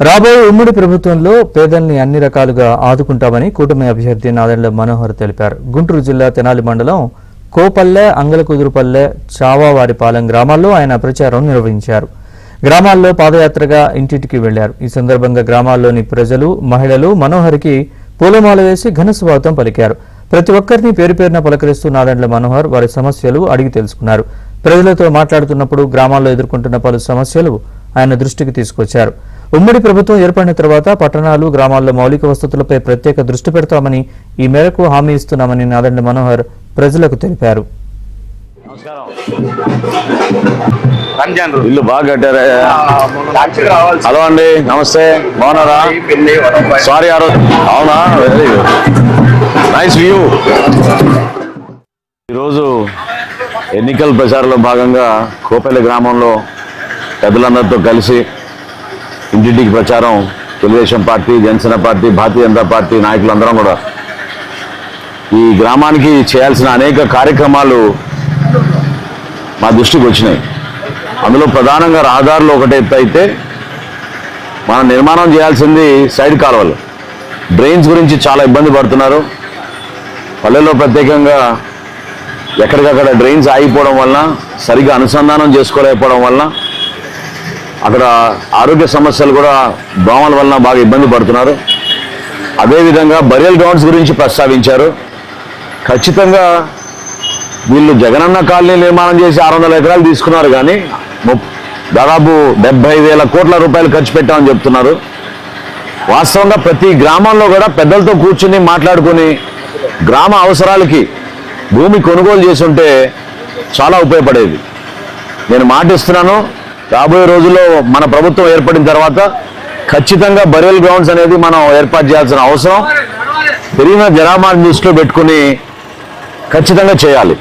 రాబోయే ఉమ్మడి ప్రభుత్వంలో పేదల్ని అన్ని రకాలుగా ఆదుకుంటామని కూటమి అభ్యర్థి నాదెండ్ల మనోహర్ తెలిపారు. గుంటూరు జిల్లా తెనాలి మండలం కోపల్లె, అంగలకుదురుపల్లె, చావావారిపాలెం గ్రామాల్లో ఆయన ప్రచారం నిర్వహించారు. గ్రామాల్లో పాదయాత్రగా ఇంటింటికి వెళ్లారు. ఈ సందర్భంగా గ్రామాల్లోని ప్రజలు, మహిళలు మనోహర్కి పూలమాల వేసి ఘన స్వాగతం పలికారు. ప్రతి ఒక్కరిని పేరు పేరున పలకరిస్తూ నాదెండ్ల మనోహర్ వారి సమస్యలు అడిగి తెలుసుకున్నారు. ప్రజలతో మాట్లాడుతున్నప్పుడు గ్రామాల్లో ఎదుర్కొంటున్న పలు సమస్యలు ఆయన దృష్టికి తీసుకొచ్చారు. ఉమ్మడి ప్రభుత్వం ఏర్పడిన తర్వాత పట్టణాలు, గ్రామాల్లో మౌలిక వసతులపై ప్రత్యేక దృష్టి పెడతామని, ఈ మేరకు హామీ ఇస్తున్నామని నాదెండ్ల మనోహర్ ప్రజలకు తెలిపారు. ఇల్లు బాగా కట్టారా? హలో అండి, నమస్తే, బాగున్నారా? సారీ అవునా, వెరీ గుడ్, నైస్ వ్యూ. ఈరోజు ఎన్నికల ప్రచారంలో భాగంగా కోపల్లె గ్రామంలో పెద్దలందరితో కలిసి ఇంటింటికి ప్రచారం, Telugu Desam party, Janasena party, Bharatiya Janata party నాయకులందరం కూడా ఈ గ్రామానికి చేయాల్సిన అనేక కార్యక్రమాలు మా దృష్టికి వచ్చినాయి. అందులో ప్రధానంగా రహదారులు ఒకటి ఎత్తు అయితే మనం నిర్మాణం చేయాల్సింది సైడ్ కాలువలు. డ్రైన్స్ గురించి చాలా ఇబ్బంది పడుతున్నారు. పల్లెల్లో ప్రత్యేకంగా ఎక్కడికక్కడ డ్రైన్స్ ఆగిపోవడం వలన, సరిగా అనుసంధానం చేసుకోలేకపోవడం వలన అక్కడ ఆరోగ్య సమస్యలు కూడా దోమల వలన బాగా ఇబ్బంది పడుతున్నారు. అదేవిధంగా బరియల్ గ్రౌండ్స్ గురించి ప్రస్తావించారు. ఖచ్చితంగా వీళ్ళు జగనన్న కాలనీ నిర్మాణం చేసి 600 ఎకరాలు తీసుకున్నారు, కానీ దాదాపు 70,000 కోట్ల రూపాయలు ఖర్చు పెట్టామని చెప్తున్నారు. వాస్తవంగా ప్రతి గ్రామంలో కూడా పెద్దలతో కూర్చుని మాట్లాడుకుని గ్రామ అవసరాలకి భూమి కొనుగోలు చేసి ఉంటే చాలా ఉపయోగపడేది. నేను మాటిస్తున్నాను, రాబోయే రోజుల్లో మన ప్రభుత్వం ఏర్పడిన తర్వాత ఖచ్చితంగా బరియల్ గ్రౌండ్స్ అనేది మనం ఏర్పాటు చేయాల్సిన అవసరం, పెరిగిన జనాభాను దృష్టిలో పెట్టుకుని ఖచ్చితంగా చేయాలి.